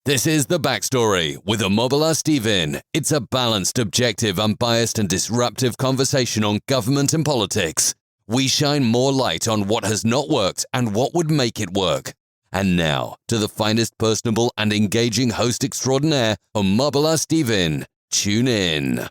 This is The Backstory with Omobola Stephen. It's a balanced, objective, unbiased and disruptive conversation on government and politics. We shine more light on what has not worked and what would make it work. And now, to the finest personable and engaging host extraordinaire, Omobola Stephen. Tune in.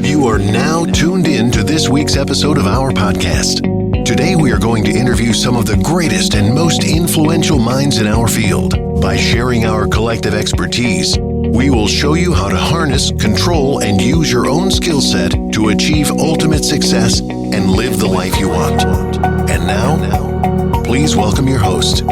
You are now tuned in to this week's episode of our podcast. Today we are going to interview some of the greatest and most influential minds in our field. By sharing our collective expertise, we will show you how to harness, control, and use your own skill set to achieve ultimate success and live the life you want. And now, please welcome your host.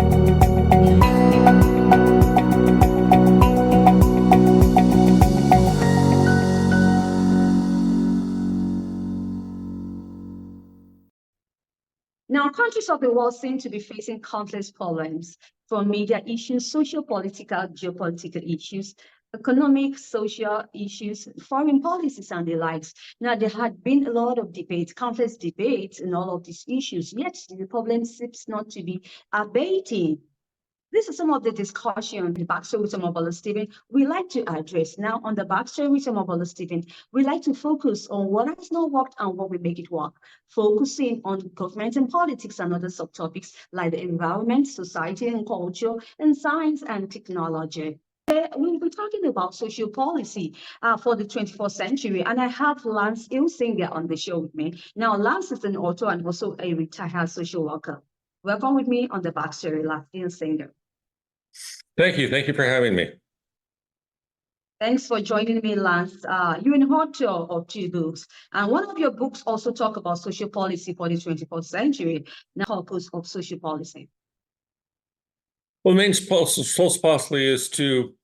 Now, countries of the world seem to be facing countless problems, from media issues, socio-political, geopolitical issues, economic, social issues, foreign policies, and the likes. Now, there had been a lot of debates, countless debates in all of these issues, yet the problem seems not to be abating. This is some of the discussion, the Backstory with Omobola Stephen, we like to address. Now, on the Backstory with Omobola Stephen, we like to focus on what has not worked and what will make it work, focusing on government and politics and other subtopics like the environment, society and culture, and science and technology. We'll be talking about social policy for the 21st century, and I have Lance Hillsinger on the show with me. Now, Lance is an author and also a retired social worker. Welcome with me on the Backstory, Lance Hillsinger. Thank you. Thank you for having me. Thanks for joining me, Lance. You're an author of 2 books, and one of your books also talk about social policy for the 21st century, the purpose of social policy. Well, the main social policy is to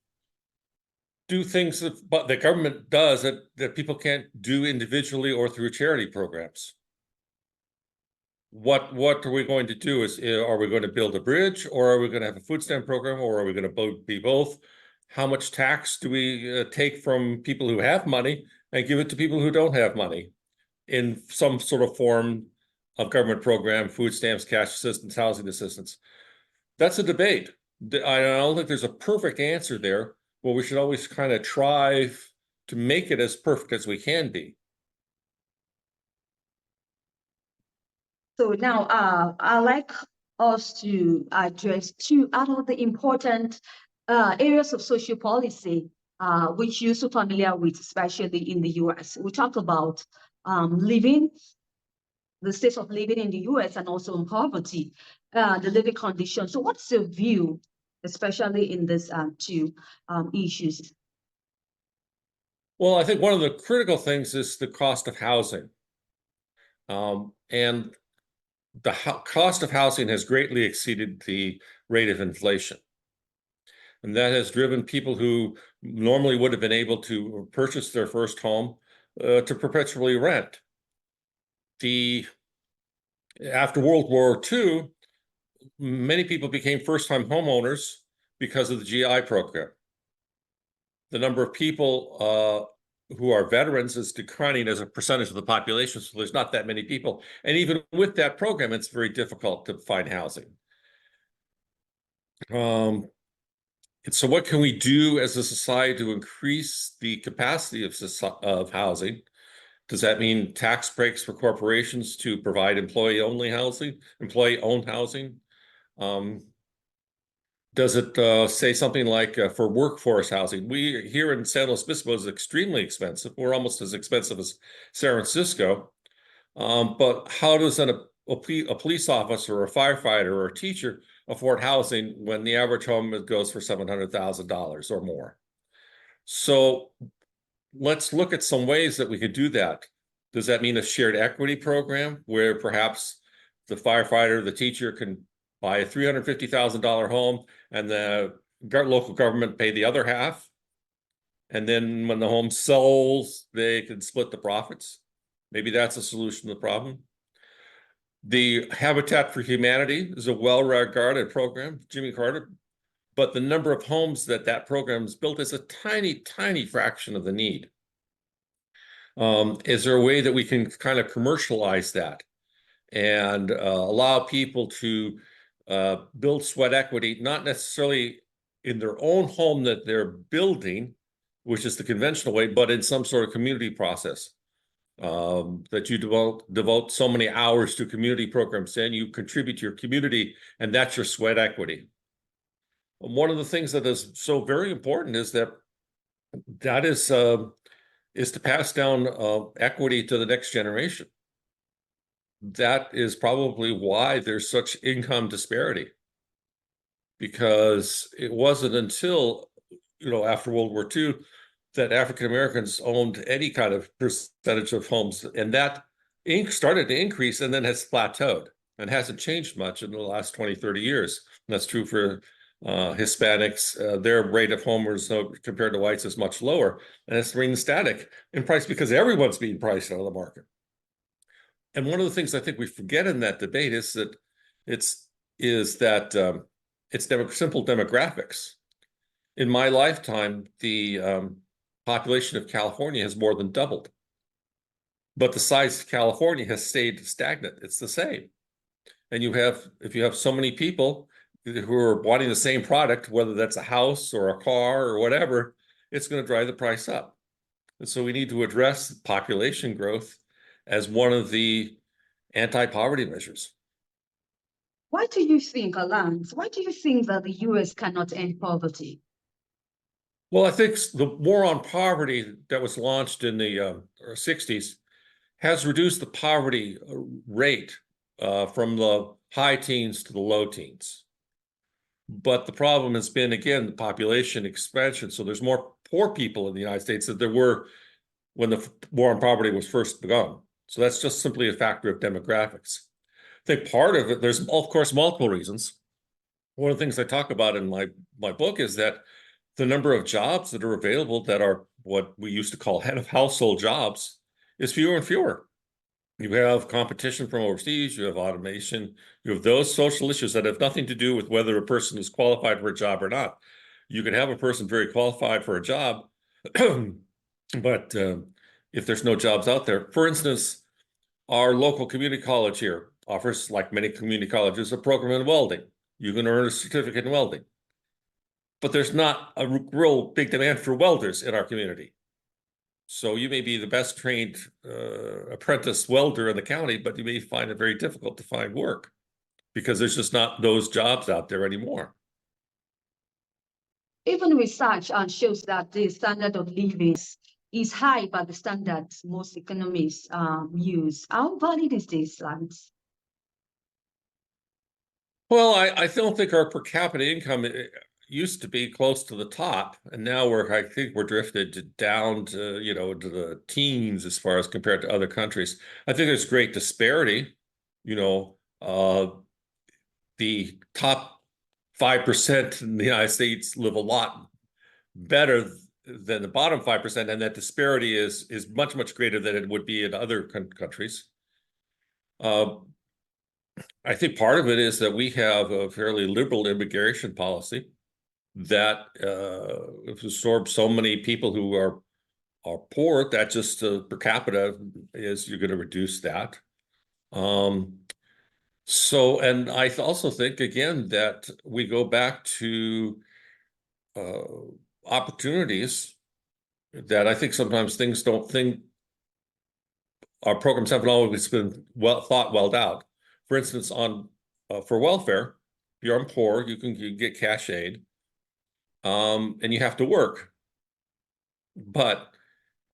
do things that the government does that people can't do individually or through charity programs. What are we going to do? Are we going to build a bridge, or are we going to have a food stamp program, or are we going to be both? How much tax do we take from people who have money and give it to people who don't have money in some sort of form of government program, food stamps, cash assistance, housing assistance? That's a debate. I don't think there's a perfect answer there. Well, we should always kind of try to make it as perfect as we can be. So now I'd like us to address 2 out of the important areas of social policy, which you're so familiar with, especially in the US. We talk about living, the state of living in the US, and also in poverty, the living conditions. So what's your view, especially in these 2 issues? Well, I think one of the critical things is the cost of housing. And the cost of housing has greatly exceeded the rate of inflation. And that has driven people who normally would have been able to purchase their first home to perpetually rent. After World War II, many people became first-time homeowners because of the GI program. The number of people who are veterans is declining as a percentage of the population, so there's not that many people. And even with that program, it's very difficult to find housing. So what can we do as a society to increase the capacity of housing? Does that mean tax breaks for corporations to provide employee-owned housing? Does it say something like for workforce housing? We here in San Luis Obispo is extremely expensive. We're almost as expensive as San Francisco. But how does a police officer or a firefighter or a teacher afford housing when the average home goes for $700,000 or more? So let's look at some ways that we could do that. Does that mean a shared equity program where perhaps the firefighter, the teacher can buy a $350,000 home and the local government pay the other half? And then when the home sells, they can split the profits. Maybe that's a solution to the problem. The Habitat for Humanity is a well-regarded program, Jimmy Carter, but the number of homes that program is built is a tiny, tiny fraction of the need. Is there a way that we can kind of commercialize that and allow people to build sweat equity, not necessarily in their own home that they're building, which is the conventional way, but in some sort of community process. That you devote so many hours to community programs, and you contribute to your community, and that's your sweat equity. One of the things that is so very important is that is to pass down equity to the next generation. That is probably why there's such income disparity, because it wasn't until, after World War II that African Americans owned any kind of percentage of homes, and that started to increase and then has plateaued and hasn't changed much in the last 20, 30 years. And that's true for Hispanics. Their rate of homers compared to whites is much lower, and it's remaining static in price because everyone's being priced out of the market. And one of the things I think we forget in that debate is that it's simple demographics. In my lifetime, the population of California has more than doubled, but the size of California has stayed stagnant. It's the same. And if you have so many people who are wanting the same product, whether that's a house or a car or whatever, it's going to drive the price up. And so we need to address population growth as one of the anti-poverty measures. Why do you think that the US cannot end poverty? Well, I think the war on poverty that was launched in the 60s has reduced the poverty rate from the high teens to the low teens. But the problem has been, again, the population expansion. So there's more poor people in the United States than there were when the war on poverty was first begun. So that's just simply a factor of demographics. I think part of it, there's, of course, multiple reasons. One of the things I talk about in my book is that the number of jobs that are available that are what we used to call head of household jobs is fewer and fewer. You have competition from overseas, you have automation, you have those social issues that have nothing to do with whether a person is qualified for a job or not. You can have a person very qualified for a job, but if there's no jobs out there, for instance, our local community college here offers, like many community colleges, a program in welding. You can earn a certificate in welding. But there's not a real big demand for welders in our community. So you may be the best trained apprentice welder in the county, but you may find it very difficult to find work because there's just not those jobs out there anymore. Even research shows that the standard of living is high by the standards most economists use. How valid is this, Lance? Well, I don't think our per capita income used to be close to the top, and now I think we're drifted down to, to the teens as far as compared to other countries. I think there's great disparity. The top 5% in the United States live a lot better than the bottom 5%, and that disparity is much, much greater than it would be in other countries. I think part of it is that we have a fairly liberal immigration policy that absorbs so many people who are poor that just per capita you're going to reduce that. And I also think, again, that we go back to opportunities that I think sometimes our programs haven't always been well out. For instance, for welfare, if you're poor, you can get cash aid, and you have to work. But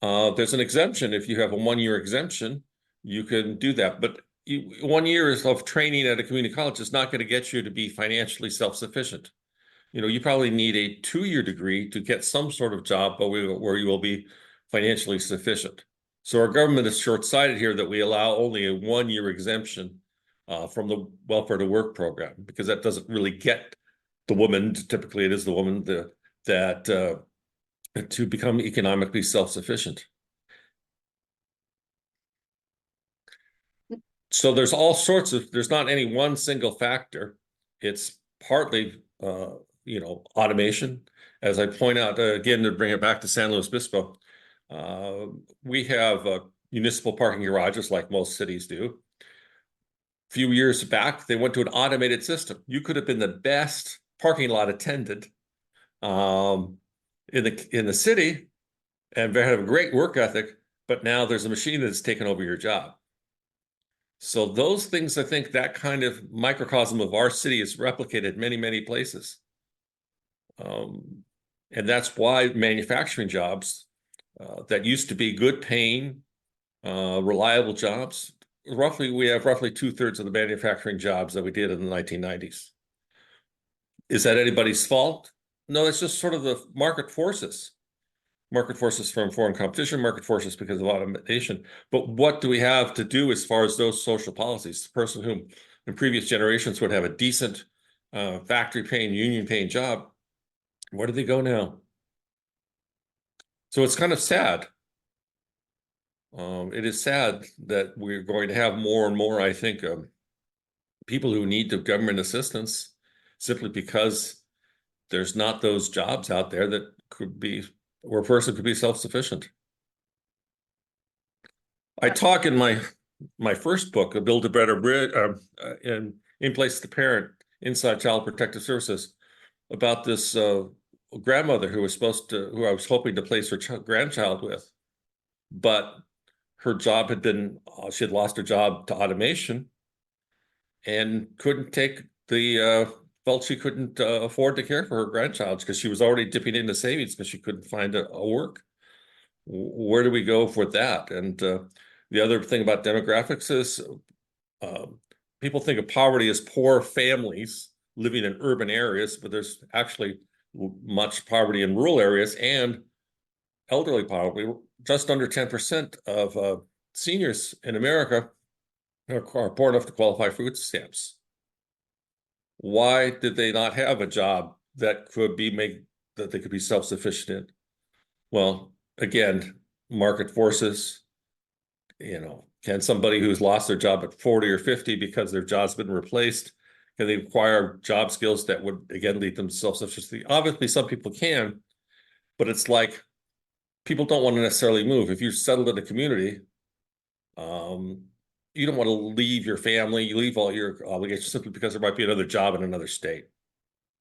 there's an exemption. If you have a 1-year exemption, you can do that. But 1 year of training at a community college is not going to get you to be financially self-sufficient. You probably need a 2-year degree to get some sort of job where you will be financially sufficient. So our government is short-sighted here that we allow only a 1-year exemption from the welfare to work program, because that doesn't really get the woman, typically it is the woman to become economically self-sufficient. So there's there's not any one single factor. It's partly, automation. As I point out, again, to bring it back to San Luis Obispo, we have municipal parking garages like most cities do. A few years back, they went to an automated system. You could have been the best parking lot attendant in the city, and they have a great work ethic, but now there's a machine that's taken over your job. So those things, I think that kind of microcosm of our city is replicated many, many places. And that's why manufacturing jobs that used to be good paying, reliable jobs, we have roughly 2/3 of the manufacturing jobs that we did in the 1990s. Is that anybody's fault? No, it's just sort of the market forces. Market forces from foreign competition, market forces because of automation. But what do we have to do as far as those social policies? The person who in previous generations would have a decent factory paying, union paying job, where do they go now? So it's kind of sad. It is sad that we're going to have more and more, I think, people who need the government assistance simply because there's not those jobs out there that could be where a person could be self-sufficient. I talk in my first book, A Build a Better Bridge, in Place the Parent, Inside Child Protective Services, about this grandmother who I was hoping to place her grandchild with, but her job had been, she had lost her job to automation and couldn't take felt she couldn't afford to care for her grandchild because she was already dipping into savings because she couldn't find a work. Where do we go for that? And the other thing about demographics is people think of poverty as poor families living in urban areas, but there's actually much poverty in rural areas and elderly poverty. Just under 10% of seniors in America are poor enough to qualify for food stamps. Why did they not have a job that that they could be self-sufficient in? Well, again, market forces. Can somebody who's lost their job at 40 or 50 because their job's been replaced, can they acquire job skills that would again lead them to self-sufficiency? Obviously, some people can, but it's like people don't want to necessarily move. If you're settled in a community, you don't want to leave your family, you leave all your obligations simply because there might be another job in another state.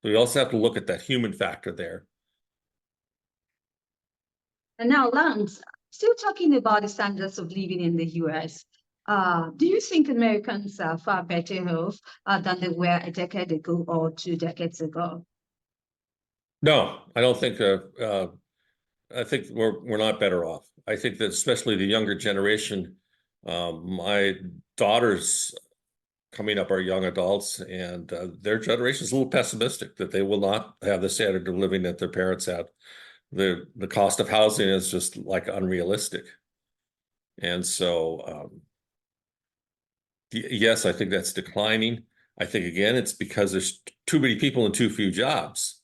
So we also have to look at that human factor there. And now, Lance, still talking about the standards of living in the US, do you think Americans are far better off than they were a decade ago or 2 decades ago? No, I don't think. I think we're not better off. I think that especially the younger generation, my daughters coming up are young adults, and their generation is a little pessimistic that they will not have the standard of living that their parents had. The cost of housing is just like unrealistic. And so, yes, I think that's declining. I think, again, it's because there's too many people and too few jobs.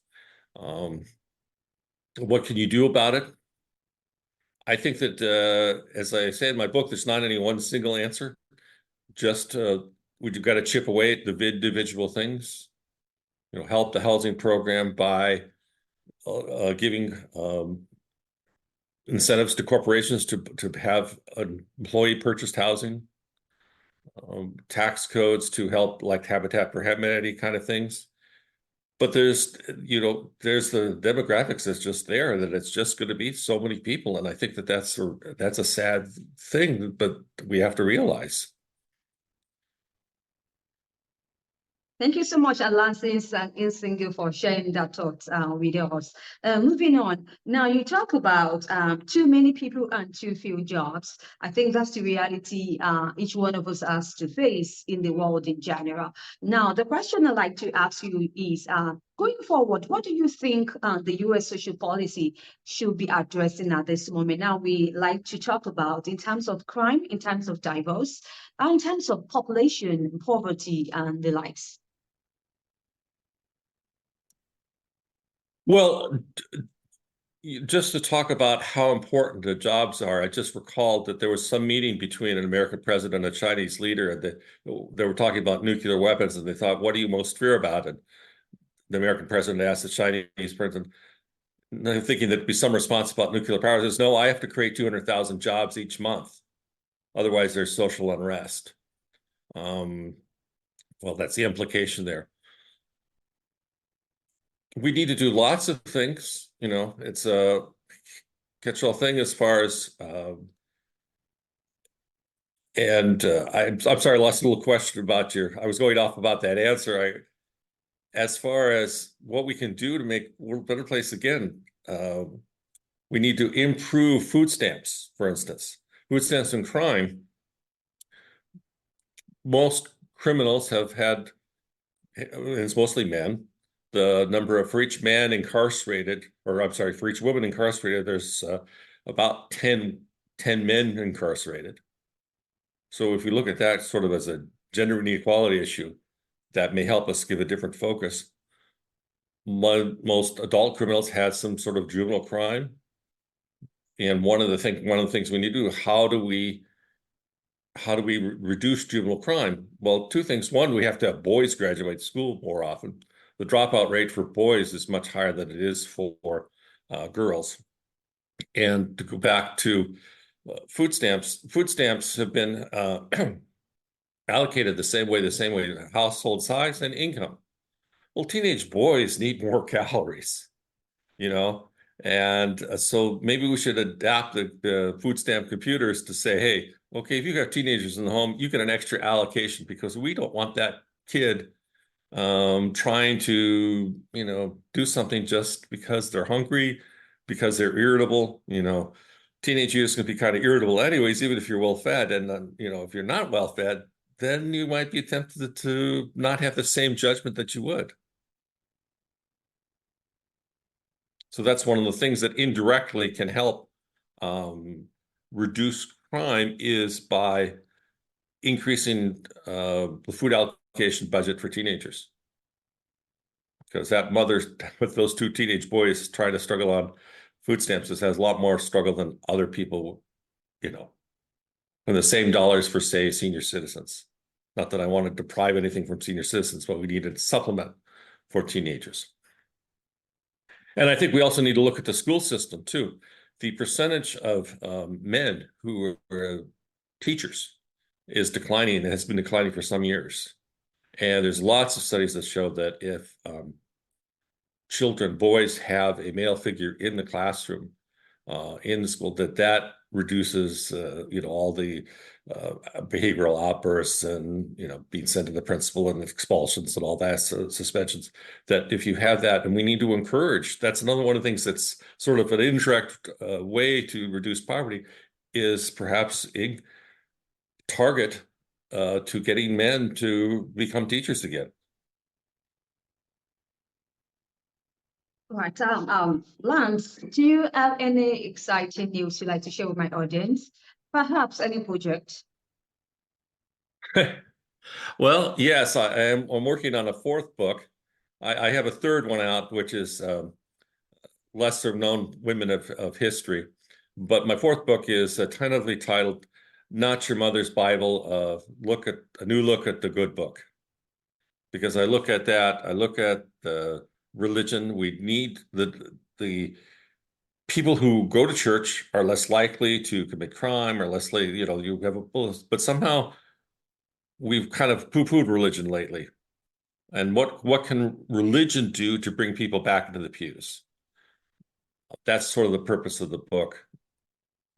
What can you do about it? I think that, as I say in my book, there's not any one single answer. Just we've got to chip away at the individual things. Help the housing program by giving incentives to corporations to have employee purchased housing, tax codes to help, like Habitat for Humanity kind of things. But there's the demographics that's just there, that it's just going to be so many people. And I think that that's a sad thing, but we have to realize. Thank you so much, Lance and Hillsinger, for sharing that thought with us. Moving on, now you talk about too many people and too few jobs. I think that's the reality each one of us has to face in the world in general. Now, the question I'd like to ask you is, going forward, what do you think the U.S. social policy should be addressing at this moment? Now, we like to talk about in terms of crime, in terms of divorce, in terms of population, poverty, and the likes. Well, just to talk about how important the jobs are, I just recalled that there was some meeting between an American president and a Chinese leader, and they were talking about nuclear weapons, and they thought, what do you most fear about it? The American president asked the Chinese president, thinking there'd be some response about nuclear power, says, no, I have to create 200,000 jobs each month. Otherwise, there's social unrest. Well, that's the implication there. we need to do lots of things. It's a catch-all thing as far as I'm sorry, I lost a little question about I was going off about that answer. As far as what we can do to make the world a better place again, we need to improve food stamps, for instance. Food stamps and crime. Most criminals have had, it's mostly men, the number for each man incarcerated, or I'm sorry, for each woman incarcerated, there's about 10 men incarcerated. So if we look at that sort of as a gender inequality issue, that may help us give a different focus. Most adult criminals had some sort of juvenile crime. And one of the things we need to do, how do we reduce juvenile crime? Well, two things. One, we have to have boys graduate school more often. The dropout rate for boys is much higher than it is for girls. And to go back to food stamps have been allocated the same way, household size and income. Well, teenage boys need more calories, and so maybe we should adapt the food stamp computers to say, hey, okay, if you got teenagers in the home, you get an extra allocation, because we don't want that kid trying to, do something just because they're hungry, because they're irritable. Teenage years can be kind of irritable anyways, even if you're well fed. And if you're not well fed, then you might be tempted to not have the same judgment that you would. So that's one of the things that indirectly can help reduce crime, is by increasing the food allocation budget for teenagers. Because that mother with those two teenage boys trying to struggle on food stamps has a lot more struggle than other people, and the same dollars for, say, senior citizens. Not that I want to deprive anything from senior citizens, but we need a supplement for teenagers. And I think we also need to look at the school system too. The percentage of men who are teachers is declining, and has been declining for some years. And there's lots of studies that show that if boys have a male figure in the classroom, in the school, that reduces, all the behavioral outbursts and, being sent to the principal and expulsions and all that, suspensions. That if you have that, and we need to encourage, that's another one of the things that's sort of an indirect way to reduce poverty, is perhaps target to getting men to become teachers again. Right. Lance, do you have any exciting news you'd like to share with my audience? Perhaps any project? Well, yes, I'm working on a fourth book. I have a third one out, which is lesser known women of history. But my fourth book is tentatively titled "Not Your Mother's Bible," a new look at the good book. Because I look at the religion. We need the people who go to church are less likely to commit crime, or less likely, you have but somehow we've kind of poo-pooed religion lately. And what can religion do to bring people back into the pews? That's sort of the purpose of the book,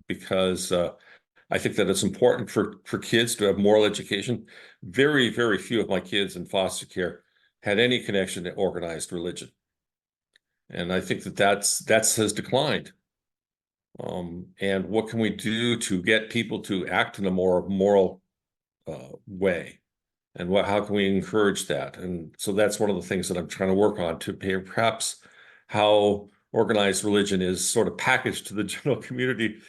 because I think that it's important for kids to have moral education. Very, very few of my kids in foster care had any connection to organized religion. And I think that has declined. And what can we do to get people to act in a more moral way? And how can we encourage that? And so that's one of the things that I'm trying to work on, to perhaps how organized religion is sort of packaged to the general community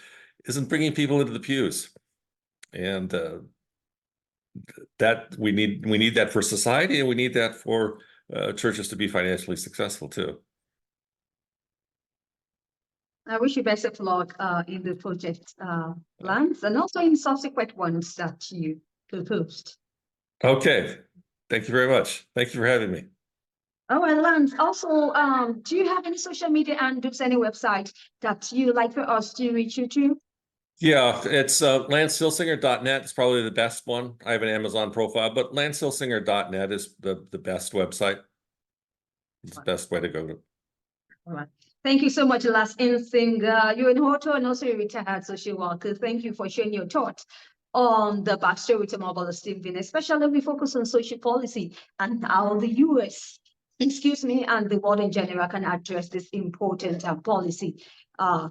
isn't bringing people into the pews. And that we need that for society, and we need that for churches to be financially successful too. I wish you best of luck in the project, Lance, and also in subsequent ones that you proposed. Okay. Thank you very much. Thank you for having me. Oh, and Lance, also, do you have any social media handles, any website that you like for us to reach you to? Yeah, it's lancehillsinger.net is probably the best one. I have an Amazon profile, but lancehillsinger.net is the best website. It's the best way to go. All right. Thank you so much, last Hillsinger. You're an author and also a retired social worker. Thank you for sharing your thoughts on the Backstory with Omobola Stephen, especially we focus on social policy and how the US, and the world in general can address this important policy.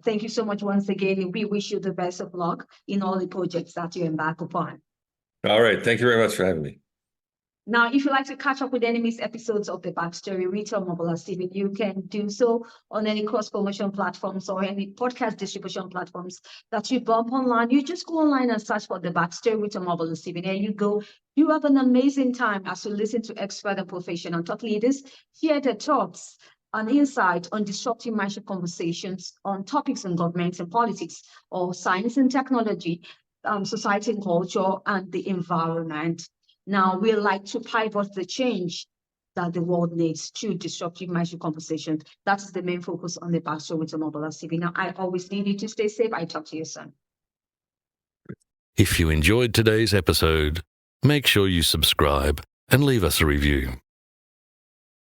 Thank you so much once again. We wish you the best of luck in all the projects that you embark upon. All right. Thank you very much for having me. Now, if you'd like to catch up with any missed episodes of the Backstory with Omobola Stephen, you can do so on any cross-promotion platforms or any podcast distribution platforms that you bump online. You just go online and search for the Backstory with Omobola Stephen. There you go. You have an amazing time as you listen to expert and professional thought leaders share their thoughts and insight on disrupting mindset conversations on topics in government and politics, or science and technology, society and culture, and the environment. Now, we like to pivot the change that the world needs to disruptive mindset conversations. That's the main focus on the Backstory with Omobola Stephen. Now, I always need you to stay safe. I talk to you soon. If you enjoyed today's episode, make sure you subscribe and leave us a review.